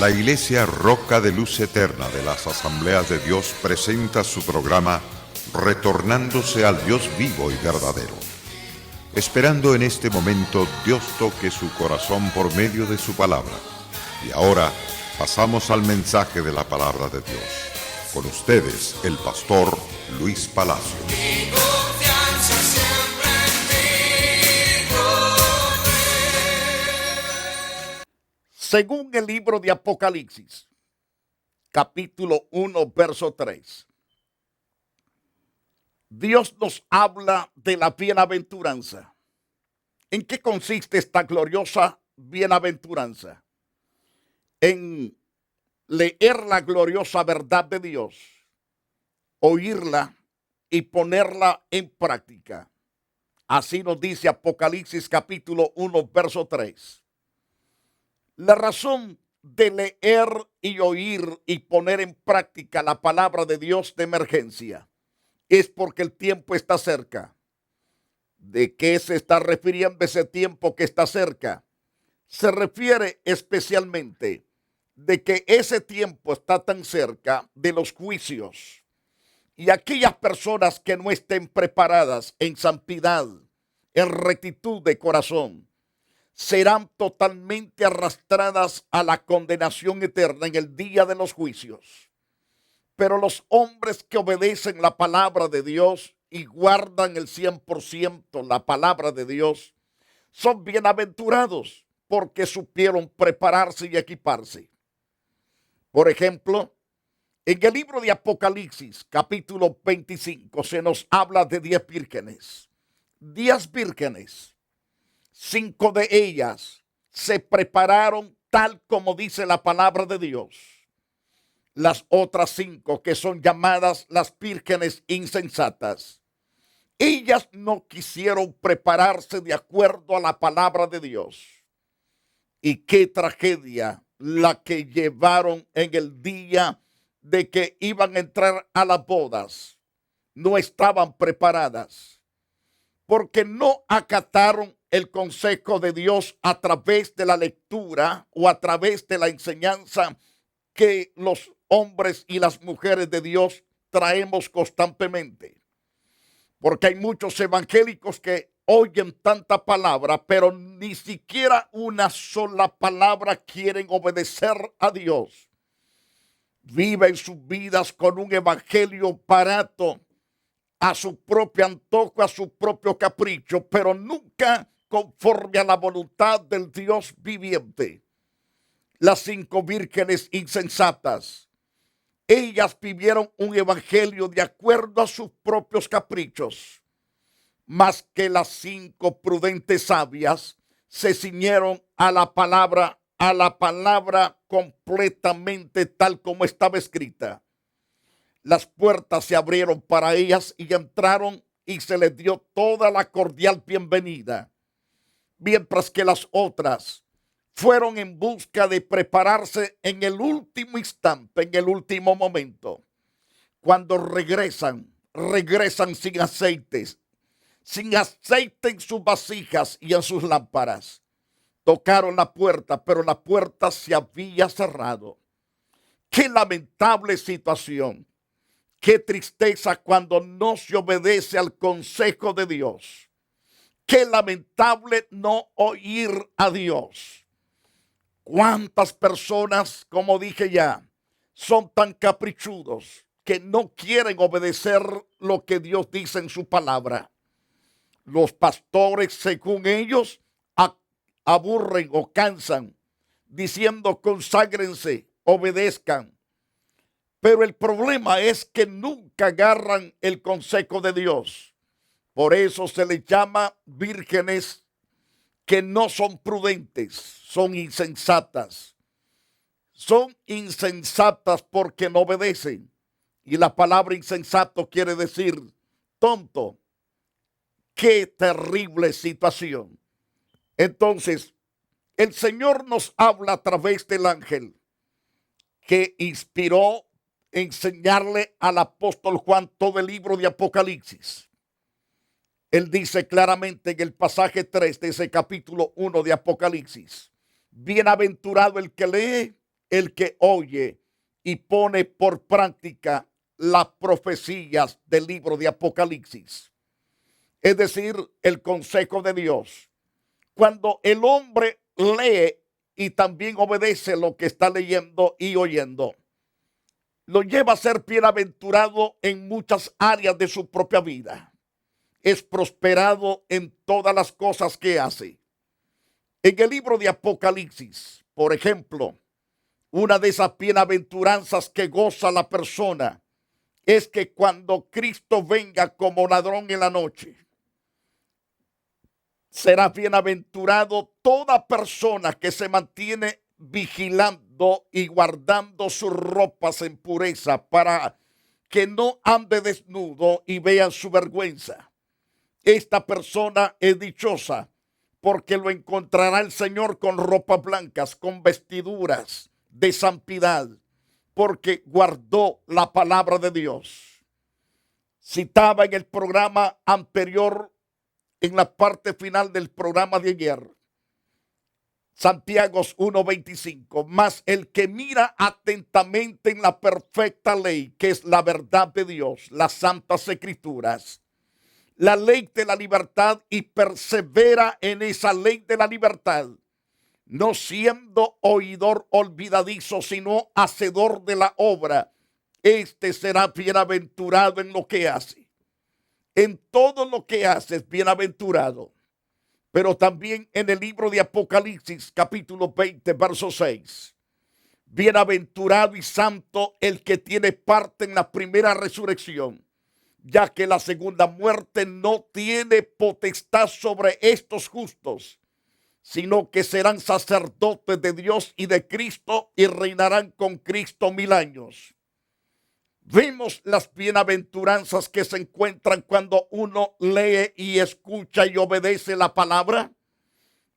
La Iglesia Roca de Luz Eterna de las Asambleas de Dios presenta su programa Retornándose al Dios vivo y verdadero. Esperando en este momento Dios toque su corazón por medio de su palabra. Y ahora pasamos al mensaje de la palabra de Dios. Con ustedes, el pastor Luis Palacio. Mi confianza siempre en ti, Según el libro de Apocalipsis, capítulo 1, verso 3, Dios nos habla de la bienaventuranza. ¿En qué consiste esta gloriosa bienaventuranza? En leer la gloriosa verdad de Dios, oírla y ponerla en práctica. Así nos dice Apocalipsis capítulo 1, verso 3. La razón de leer y oír y poner en práctica la palabra de Dios de emergencia es porque el tiempo está cerca. ¿De qué se está refiriendo ese tiempo que está cerca? Se refiere especialmente de que ese tiempo está tan cerca de los juicios. Y aquellas personas que no estén preparadas en santidad, en rectitud de corazón, serán totalmente arrastradas a la condenación eterna en el día de los juicios. Pero los hombres que obedecen la palabra de Dios y guardan el 100% la palabra de Dios, son bienaventurados porque supieron prepararse y equiparse. Por ejemplo, en el libro de Apocalipsis, capítulo 25, se nos habla de 10 vírgenes. 10 vírgenes, 5 de ellas se prepararon tal como dice la palabra de Dios. Las otras 5, que son llamadas las vírgenes insensatas, ellas no quisieron prepararse de acuerdo a la palabra de Dios. Y qué tragedia la que llevaron en el día de que iban a entrar a las bodas. No estaban preparadas porque no acataron el consejo de Dios a través de la lectura o a través de la enseñanza que los hombres y las mujeres de Dios traemos constantemente. Porque hay muchos evangélicos que oyen tanta palabra, pero ni siquiera una sola palabra quieren obedecer a Dios. Viven sus vidas con un evangelio barato, a su propio antojo, a su propio capricho, pero nunca conforme a la voluntad del Dios viviente. Las 5 vírgenes insensatas, ellas vivieron un evangelio de acuerdo a sus propios caprichos, más que las 5 prudentes sabias se ciñeron a la palabra completamente tal como estaba escrita. Las puertas se abrieron para ellas y entraron y se les dio toda la cordial bienvenida, mientras que las otras fueron en busca de prepararse en el último instante, en el último momento. Cuando regresan sin aceite en sus vasijas y en sus lámparas. Tocaron la puerta, pero la puerta se había cerrado. Qué lamentable situación. Qué tristeza cuando no se obedece al consejo de Dios. Qué lamentable no oír a Dios. ¿Cuántas personas, como dije ya, son tan caprichudos que no quieren obedecer lo que Dios dice en su palabra? Los pastores, según ellos, aburren o cansan, diciendo conságrense, obedezcan. Pero el problema es que nunca agarran el consejo de Dios. Por eso se les llama vírgenes que no son prudentes, son insensatas. Son insensatas porque no obedecen. Y la palabra insensato quiere decir tonto. Qué terrible situación. Entonces, el Señor nos habla a través del ángel que inspiró enseñarle al apóstol Juan todo el libro de Apocalipsis. Él dice claramente en el pasaje 3 de ese capítulo 1 de Apocalipsis: bienaventurado el que lee, el que oye y pone por práctica las profecías del libro de Apocalipsis. Es decir, el consejo de Dios. Cuando el hombre lee y también obedece lo que está leyendo y oyendo, lo lleva a ser bienaventurado en muchas áreas de su propia vida. Es prosperado en todas las cosas que hace. En el libro de Apocalipsis, por ejemplo, una de esas bienaventuranzas que goza la persona es que cuando Cristo venga como ladrón en la noche, será bienaventurado toda persona que se mantiene vigilando y guardando sus ropas en pureza para que no ande desnudo y vean su vergüenza. Esta persona es dichosa porque lo encontrará el Señor con ropas blancas, con vestiduras de santidad, porque guardó la palabra de Dios. Citaba en el programa anterior, en la parte final del programa de ayer, Santiago 1:25, mas el que mira atentamente en la perfecta ley, que es la verdad de Dios, las santas escrituras, la ley de la libertad, y persevera en esa ley de la libertad, no siendo oidor olvidadizo, sino hacedor de la obra, este será bienaventurado en lo que hace. En todo lo que hace es bienaventurado. Pero también en el libro de Apocalipsis, capítulo 20, verso 6. Bienaventurado y santo el que tiene parte en la primera resurrección, ya que la segunda muerte no tiene potestad sobre estos justos, sino que serán sacerdotes de Dios y de Cristo y reinarán con Cristo 1000 años. Vimos las bienaventuranzas que se encuentran cuando uno lee y escucha y obedece la palabra.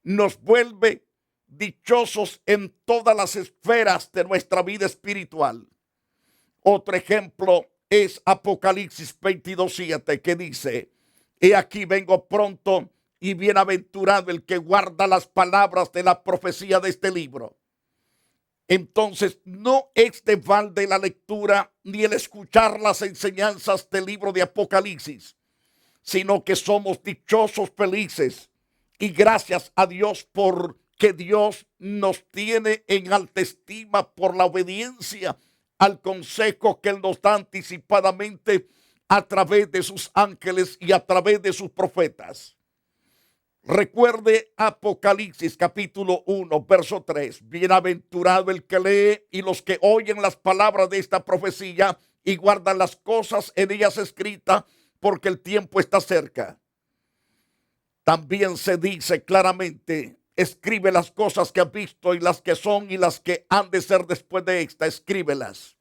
Nos vuelve dichosos en todas las esferas de nuestra vida espiritual. Otro ejemplo es Apocalipsis 22:7, que dice: he aquí vengo pronto, y bienaventurado el que guarda las palabras de la profecía de este libro. Entonces, no es de balde la lectura ni el escuchar las enseñanzas del libro de Apocalipsis, sino que somos dichosos, felices, y gracias a Dios porque Dios nos tiene en alta estima por la obediencia al consejo que Él nos da anticipadamente a través de sus ángeles y a través de sus profetas. Recuerde Apocalipsis capítulo 1, verso 3. Bienaventurado el que lee y los que oyen las palabras de esta profecía y guardan las cosas en ellas escritas, porque el tiempo está cerca. También se dice claramente: escribe las cosas que has visto y las que son y las que han de ser después de esta, escríbelas.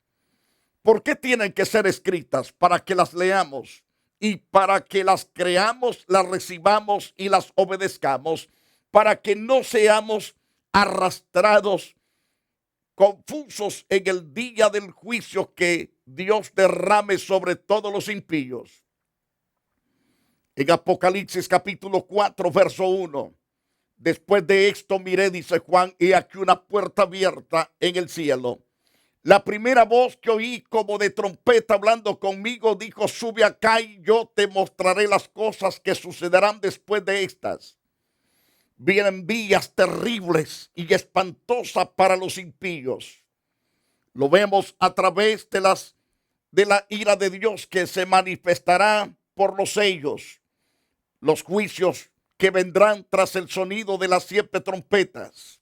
¿Por qué tienen que ser escritas? Para que las leamos y para que las creamos, las recibamos y las obedezcamos, para que no seamos arrastrados, confusos en el día del juicio que Dios derrame sobre todos los impíos. En Apocalipsis capítulo 4, verso 1. Después de esto miré, dice Juan, y aquí una puerta abierta en el cielo. La primera voz que oí como de trompeta hablando conmigo dijo: sube acá y yo te mostraré las cosas que sucederán después de estas. Vienen días terribles y espantosas para los impíos. Lo vemos a través de la ira de Dios que se manifestará por los sellos, los juicios que vendrán tras el sonido de las 7 trompetas,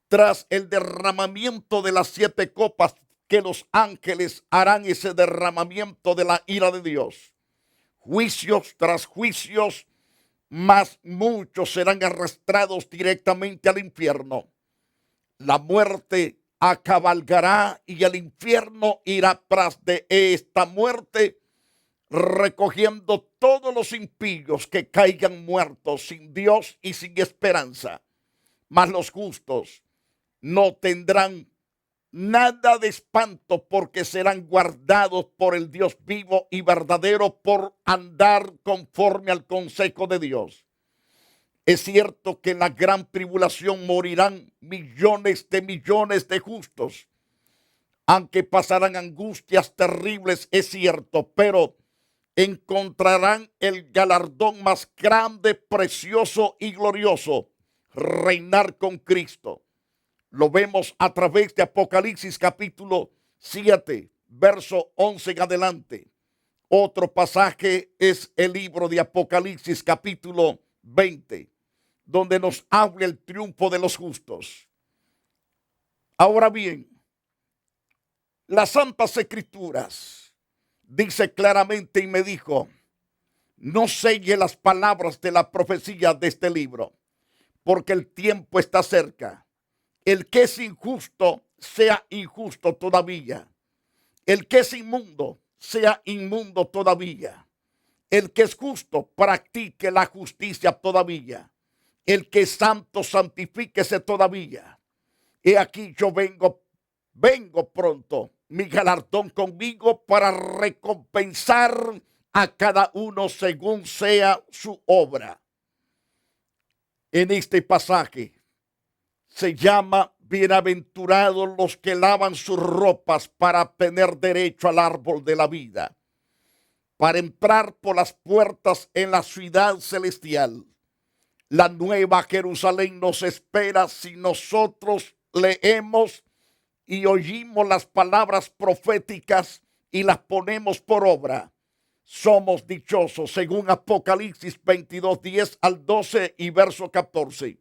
tras el derramamiento de las 7 copas, que los ángeles harán ese derramamiento de la ira de Dios. Juicios tras juicios, mas muchos serán arrastrados directamente al infierno. La muerte acabalgará y el infierno irá tras de esta muerte, recogiendo todos los impíos que caigan muertos sin Dios y sin esperanza. Mas los justos no tendrán nada de espanto, porque serán guardados por el Dios vivo y verdadero por andar conforme al consejo de Dios. Es cierto que en la gran tribulación morirán millones de justos, aunque pasarán angustias terribles, es cierto, pero encontrarán el galardón más grande, precioso y glorioso: reinar con Cristo. Lo vemos a través de Apocalipsis capítulo 7, verso 11 en adelante. Otro pasaje es el libro de Apocalipsis capítulo 20, donde nos habla el triunfo de los justos. Ahora bien, las Santas Escrituras dice claramente y me dijo: no selle las palabras de la profecía de este libro, porque el tiempo está cerca. El que es injusto, sea injusto todavía. El que es inmundo, sea inmundo todavía. El que es justo, practique la justicia todavía. El que es santo, santifíquese todavía. He aquí yo vengo pronto, mi galardón conmigo para recompensar a cada uno según sea su obra. En este pasaje se llama: bienaventurados los que lavan sus ropas para tener derecho al árbol de la vida, para entrar por las puertas en la ciudad celestial. La nueva Jerusalén nos espera si nosotros leemos y oímos las palabras proféticas y las ponemos por obra. Somos dichosos, según Apocalipsis 22, 10 al 12 y verso 14.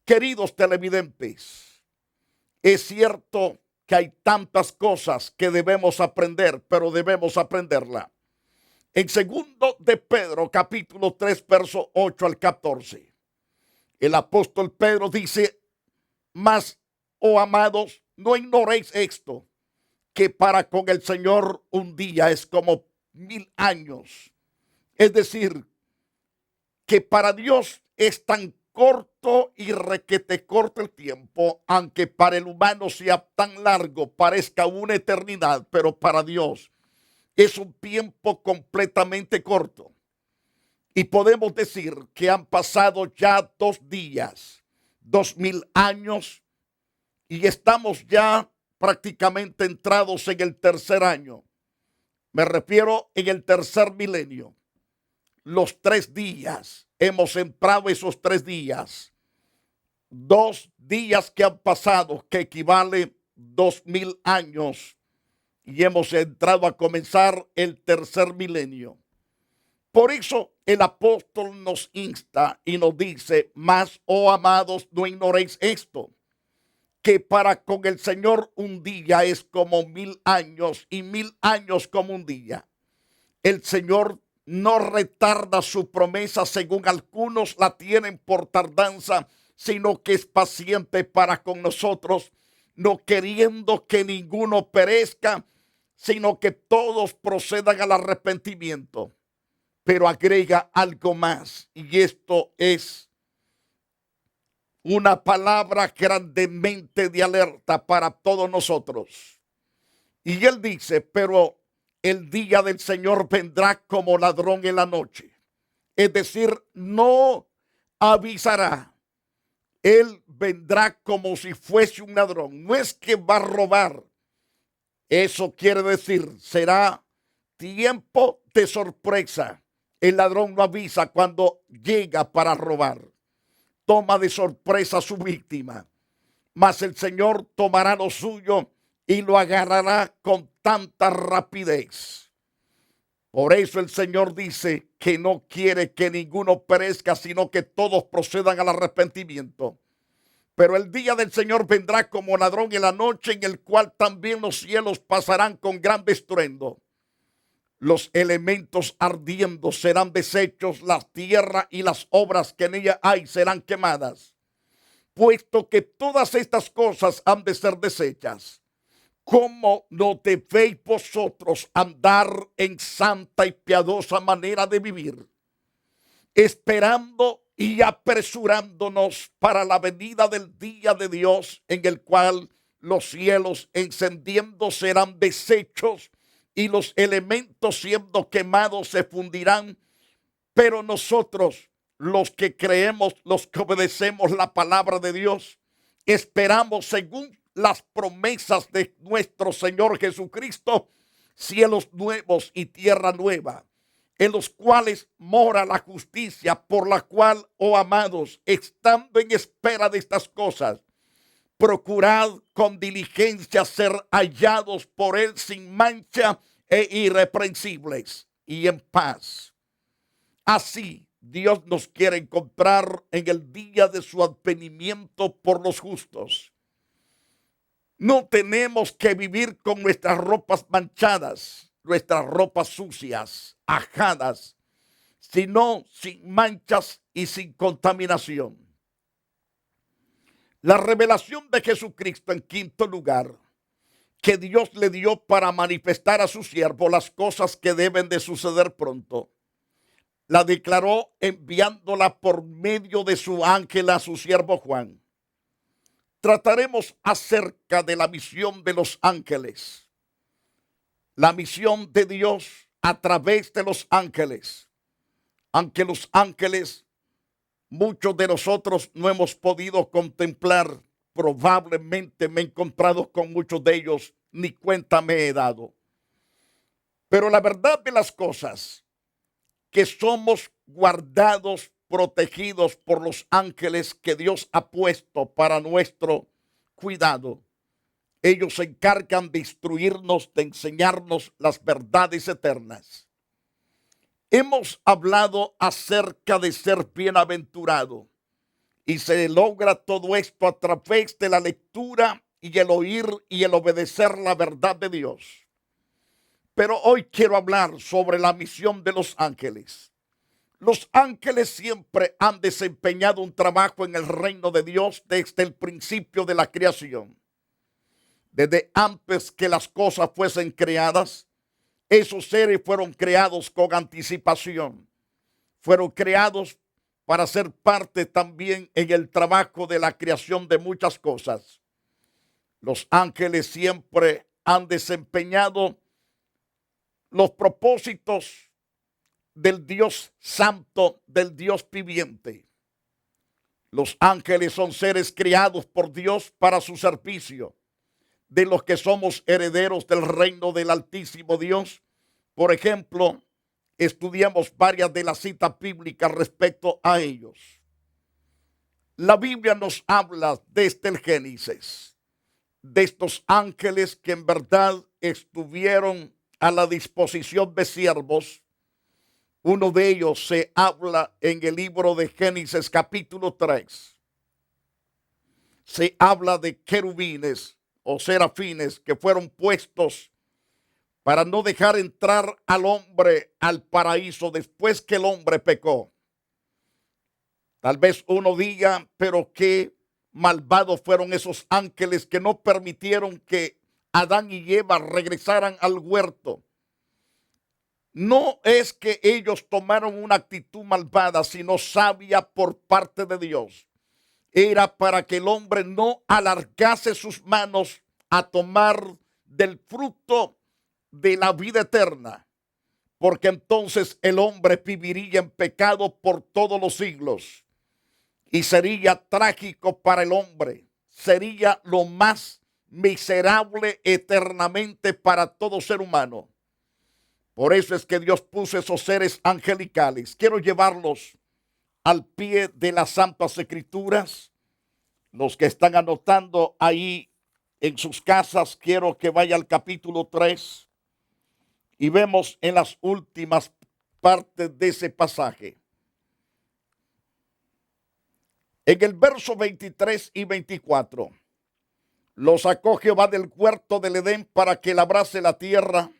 Queridos televidentes, es cierto que hay tantas cosas que debemos aprender, pero debemos aprenderla. En segundo de Pedro, capítulo 3, verso 8 al 14, el apóstol Pedro dice: mas, oh amados, no ignoréis esto, que para con el Señor un día es como 1000 años. Es decir, que para Dios es tan corto y requete corto el tiempo, aunque para el humano sea tan largo, parezca una eternidad, pero para Dios es un tiempo completamente corto. Y podemos decir que han pasado ya 2 días, 2000 años, y estamos ya prácticamente entrados en el tercer año. Me refiero en el tercer milenio. Los 3 días, hemos entrado esos 3 días. 2 días que han pasado, que equivale 2000 años. Y hemos entrado a comenzar el tercer milenio. Por eso el apóstol nos insta y nos dice: mas, oh amados, no ignoréis esto, que para con el Señor un día es como 1000 años y 1000 años como un día. El Señor no retarda su promesa, según algunos la tienen por tardanza, sino que es paciente para con nosotros, no queriendo que ninguno perezca, sino que todos procedan al arrepentimiento. Pero agrega algo más, y esto es una palabra grandemente de alerta para todos nosotros. Y él dice: pero el día del Señor vendrá como ladrón en la noche. Es decir, no avisará. Él vendrá como si fuese un ladrón. No es que va a robar. Eso quiere decir, será tiempo de sorpresa. El ladrón no avisa cuando llega para robar. Toma de sorpresa a su víctima. Mas el Señor tomará lo suyo y lo agarrará con tanta rapidez. Por eso el Señor dice que no quiere que ninguno perezca, sino que todos procedan al arrepentimiento. Pero el día del Señor vendrá como ladrón en la noche, en el cual también los cielos pasarán con gran estruendo. Los elementos ardiendo serán deshechos, la tierra y las obras que en ella hay serán quemadas. Puesto que todas estas cosas han de ser deshechas, ¿cómo no debéis vosotros andar en santa y piadosa manera de vivir, esperando y apresurándonos para la venida del día de Dios, en el cual los cielos encendiendo serán deshechos y los elementos siendo quemados se fundirán? Pero nosotros, los que creemos, los que obedecemos la palabra de Dios, esperamos según las promesas de nuestro Señor Jesucristo, cielos nuevos y tierra nueva, en los cuales mora la justicia, por la cual, oh amados, estando en espera de estas cosas, procurad con diligencia ser hallados por Él sin mancha e irreprensibles y en paz. Así Dios nos quiere encontrar en el día de su advenimiento por los justos. No tenemos que vivir con nuestras ropas manchadas, nuestras ropas sucias, ajadas, sino sin manchas y sin contaminación. La revelación de Jesucristo, en quinto lugar, que Dios le dio para manifestar a su siervo las cosas que deben de suceder pronto, la declaró enviándola por medio de su ángel a su siervo Juan. Trataremos acerca de la misión de los ángeles, la misión de Dios a través de los ángeles, aunque los ángeles muchos de nosotros no hemos podido contemplar. Probablemente me he encontrado con muchos de ellos, ni cuenta me he dado. Pero la verdad de las cosas, que somos guardados, protegidos por los ángeles que Dios ha puesto para nuestro cuidado. Ellos se encargan de instruirnos, de enseñarnos las verdades eternas. Hemos hablado acerca de ser bienaventurado y se logra todo esto a través de la lectura y el oír y el obedecer la verdad de Dios. Pero hoy quiero hablar sobre la misión de los ángeles. Los ángeles siempre han desempeñado un trabajo en el reino de Dios desde el principio de la creación. Desde antes que las cosas fuesen creadas, esos seres fueron creados con anticipación. Fueron creados para ser parte también en el trabajo de la creación de muchas cosas. Los ángeles siempre han desempeñado los propósitos del Dios santo, del Dios viviente. Los ángeles son seres creados por Dios para su servicio, de los que somos herederos del reino del Altísimo Dios. Por ejemplo, estudiamos varias de las citas bíblicas respecto a ellos. La Biblia nos habla desde el Génesis de estos ángeles que en verdad estuvieron a la disposición de siervos. Uno de ellos se habla en el libro de Génesis capítulo 3. Se habla de querubines o serafines que fueron puestos para no dejar entrar al hombre al paraíso después que el hombre pecó. Tal vez uno diga, pero qué malvados fueron esos ángeles que no permitieron que Adán y Eva regresaran al huerto. No es que ellos tomaron una actitud malvada, sino sabia por parte de Dios. Era para que el hombre no alargase sus manos a tomar del fruto de la vida eterna, porque entonces el hombre viviría en pecado por todos los siglos y sería trágico para el hombre, sería lo más miserable eternamente para todo ser humano. Por eso es que Dios puso esos seres angelicales. Quiero llevarlos al pie de las Santas Escrituras. Los que están anotando ahí en sus casas, quiero que vaya al capítulo 3 y vemos en las últimas partes de ese pasaje. En el verso 23 y 24, lo sacó Jehová del huerto del Edén para que labrase la tierra,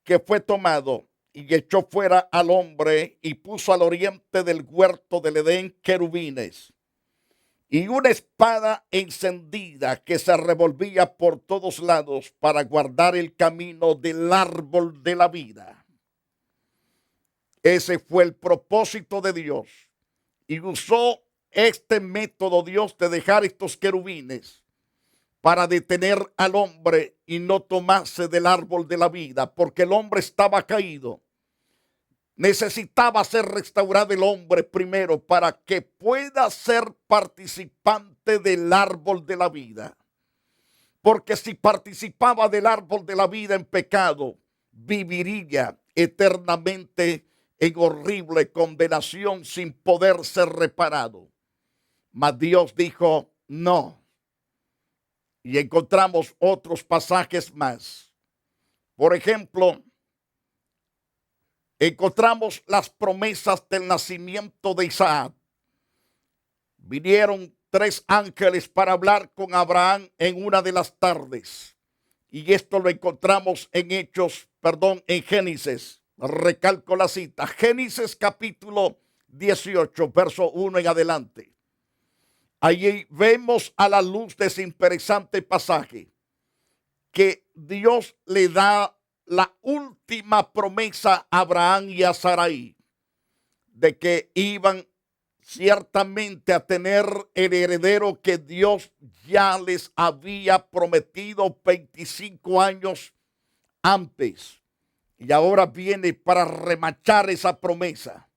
que fue tomado, y echó fuera al hombre y puso al oriente del huerto del Edén querubines y una espada encendida que se revolvía por todos lados para guardar el camino del árbol de la vida. Ese fue el propósito de Dios, y usó este método Dios de dejar estos querubines para detener al hombre y no tomarse del árbol de la vida, porque el hombre estaba caído. necesitaba ser restaurado el hombre primero para que pueda ser participante del árbol de la vida. Porque si participaba del árbol de la vida en pecado, viviría eternamente en horrible condenación sin poder ser reparado. Mas Dios dijo, no. Y encontramos otros pasajes más. Por ejemplo, encontramos las promesas del nacimiento de Isaac. Vinieron 3 ángeles para hablar con Abraham en una de las tardes. Y esto lo encontramos en en Génesis. Recalco la cita. Génesis capítulo 18, verso 1 en adelante. Allí vemos a la luz de ese interesante pasaje que Dios le da la última promesa a Abraham y a Sarai de que iban ciertamente a tener el heredero que Dios ya les había prometido 25 años antes. Y ahora viene para remachar esa promesa.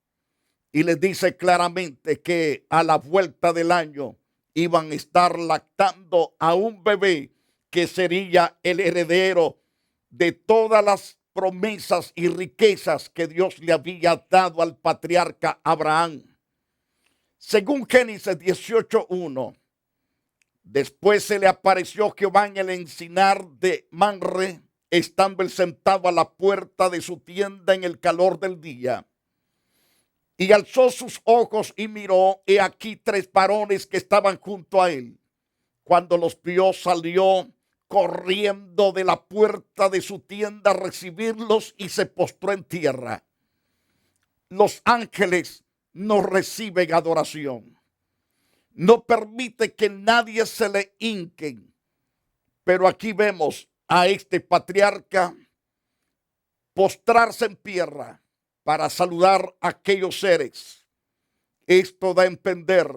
Y les dice claramente que a la vuelta del año iban a estar lactando a un bebé que sería el heredero de todas las promesas y riquezas que Dios le había dado al patriarca Abraham. Según Génesis 18:1, después se le apareció Jehová en el encinar de Manre, estando él sentado a la puerta de su tienda en el calor del día. Y alzó sus ojos y miró, he aquí 3 varones que estaban junto a él. Cuando los vio, salió corriendo de la puerta de su tienda a recibirlos y se postró en tierra. Los ángeles no reciben adoración. No permite que nadie se le hinquen. Pero aquí vemos a este patriarca postrarse en tierra para saludar a aquellos seres. Esto da a entender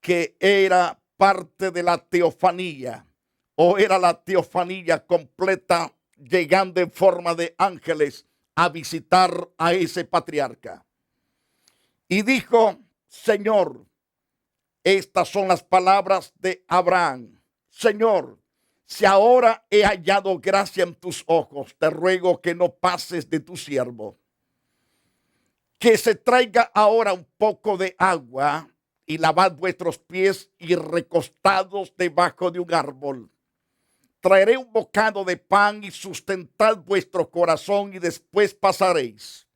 que era parte de la teofanía, o era la teofanía completa, llegando en forma de ángeles a visitar a ese patriarca. Y dijo, Señor, estas son las palabras de Abraham. Señor, si ahora he hallado gracia en tus ojos, te ruego que no pases de tu siervo. Que se traiga ahora un poco de agua y lavad vuestros pies y recostados debajo de un árbol. Traeré un bocado de pan y sustentad vuestro corazón y después pasaréis.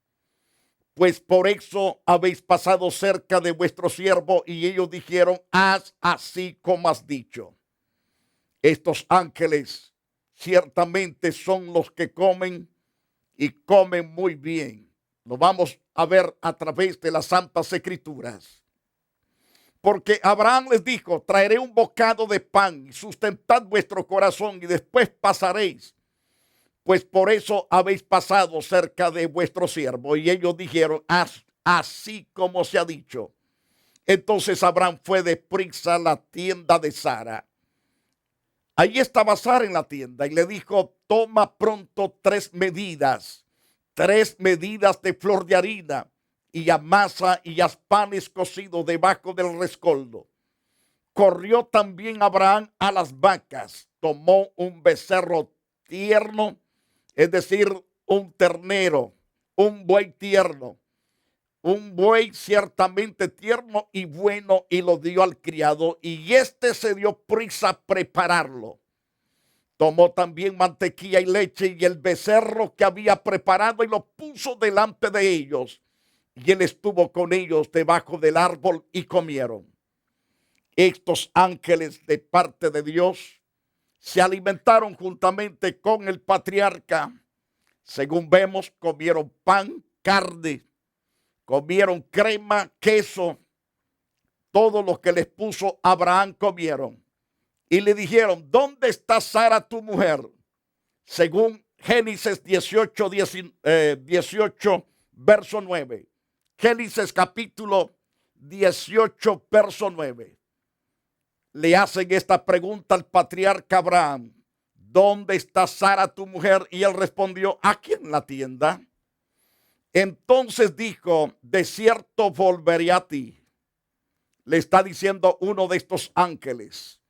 Pues por eso habéis pasado cerca de vuestro siervo. Y ellos dijeron, haz así como has dicho. Estos ángeles ciertamente son los que comen y comen muy bien. Lo vamos a ver a través de las Santas Escrituras. Porque Abraham les dijo, traeré un bocado de pan y sustentad vuestro corazón y después pasaréis. Pues por eso habéis pasado cerca de vuestro siervo. Y ellos dijeron, haz así como se ha dicho. Entonces Abraham fue deprisa a la tienda de Sara. Allí estaba Sara en la tienda y le dijo, toma pronto 3 medidas de flor de harina y amasa y haz panes cocidos debajo del rescoldo. Corrió también Abraham a las vacas, tomó un becerro tierno, es decir, un ternero, un buey tierno, un buey ciertamente tierno y bueno, y lo dio al criado, y éste se dio prisa a prepararlo. Tomó también mantequilla y leche y el becerro que había preparado y lo puso delante de ellos. Y él estuvo con ellos debajo del árbol y comieron. Estos ángeles de parte de Dios se alimentaron juntamente con el patriarca. Según vemos, comieron pan, carne, comieron crema, queso. Todo lo que les puso Abraham comieron. Y le dijeron, ¿dónde está Sara tu mujer? Según Génesis 18, verso 9. Génesis capítulo 18, verso 9. Le hacen esta pregunta al patriarca Abraham. ¿Dónde está Sara tu mujer? Y él respondió, aquí en la tienda. Entonces dijo, de cierto volveré a ti. Le está diciendo uno de estos ángeles.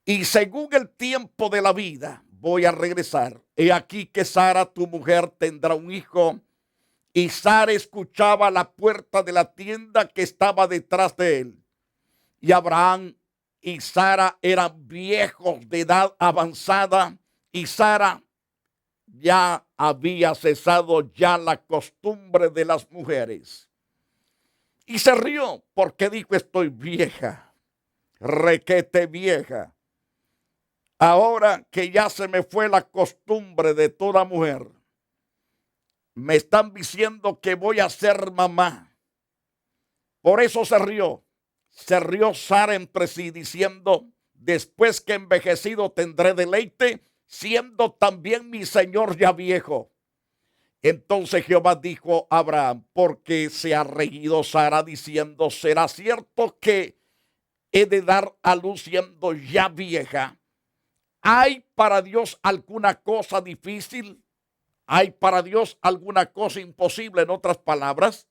Y según el tiempo de la vida, voy a regresar. He aquí que Sara, tu mujer, tendrá un hijo. Y Sara escuchaba a la puerta de la tienda que estaba detrás de él. Y Abraham y Sara eran viejos de edad avanzada. Y Sara ya había cesado ya la costumbre de las mujeres. Y se rió porque dijo, estoy vieja, requete vieja. Ahora que ya se me fue la costumbre de toda mujer, me están diciendo que voy a ser mamá. Por eso se rió. Se rió Sara entre sí diciendo, después que envejecido tendré deleite, siendo también mi señor ya viejo. Entonces Jehová dijo a Abraham, porque se ha reído Sara diciendo, ¿será cierto que he de dar a luz siendo ya vieja? ¿Hay para Dios alguna cosa difícil? ¿Hay para Dios alguna cosa imposible? En otras palabras,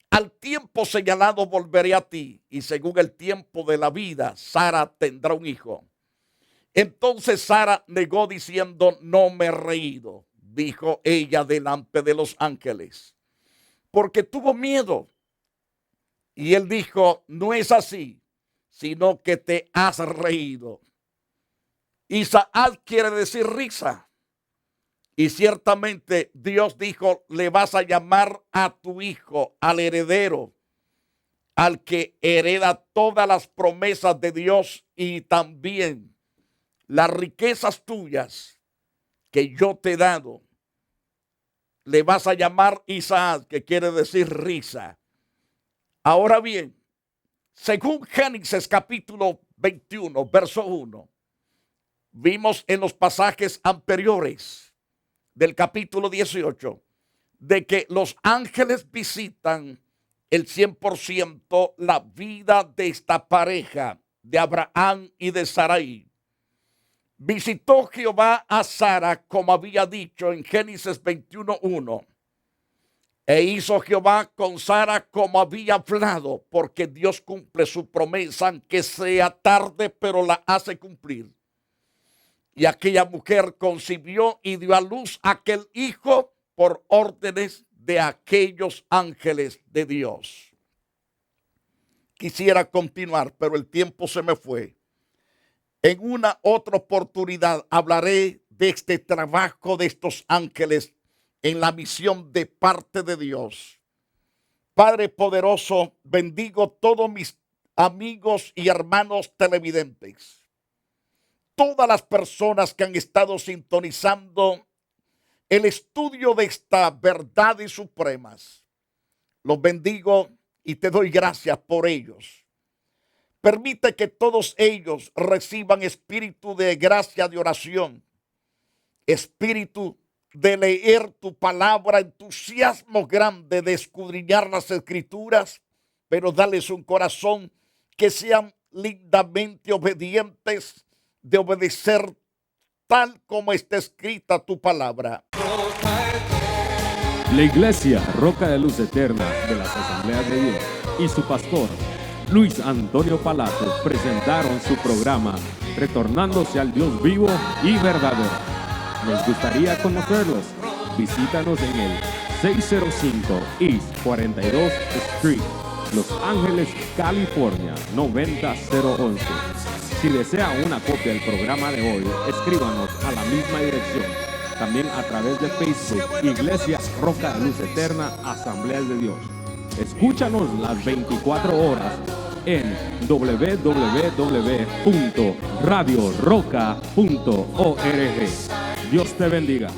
al tiempo señalado volveré a ti, y según el tiempo de la vida, Sara tendrá un hijo. Entonces Sara negó diciendo, no me he reído, dijo ella delante de los ángeles, porque tuvo miedo. Y él dijo, no es así, sino que te has reído. Isaac quiere decir risa. Y ciertamente Dios dijo, le vas a llamar a tu hijo, al heredero, al que hereda todas las promesas de Dios y también las riquezas tuyas que yo te he dado. Le vas a llamar Isaac, que quiere decir risa. Ahora bien, según Génesis capítulo 21, verso 1, vimos en los pasajes anteriores del capítulo 18, de que los ángeles visitan el 100% la vida de esta pareja, de Abraham y de Sarai. Visitó Jehová a Sara, como había dicho en Génesis 21:1. E hizo Jehová con Sara como había hablado, porque Dios cumple su promesa, aunque sea tarde, pero la hace cumplir. Y aquella mujer concibió y dio a luz aquel hijo por órdenes de aquellos ángeles de Dios. Quisiera continuar, pero el tiempo se me fue. En una otra oportunidad hablaré de este trabajo de estos ángeles en la misión de parte de Dios. Padre poderoso, bendigo todos mis amigos y hermanos televidentes. Todas las personas que han estado sintonizando el estudio de estas verdades supremas. Los bendigo y te doy gracias por ellos. Permite que todos ellos reciban espíritu de gracia, de oración, espíritu de leer tu palabra, entusiasmo grande de escudriñar las escrituras, pero dales un corazón que sean lindamente obedientes, de obedecer tal como está escrita tu palabra. La Iglesia Roca de Luz Eterna de las Asambleas de Dios y su pastor Luis Antonio Palacios presentaron su programa Retornándose al Dios vivo y verdadero. Nos gustaría conocerlos. Visítanos en el 605 East 42 Street, Los Ángeles, California 90011. Si desea una copia del programa de hoy, escríbanos a la misma dirección. También a través de Facebook, Iglesia Roca de Luz Eterna, Asambleas de Dios. Escúchanos las 24 horas en www.radioroca.org. Dios te bendiga.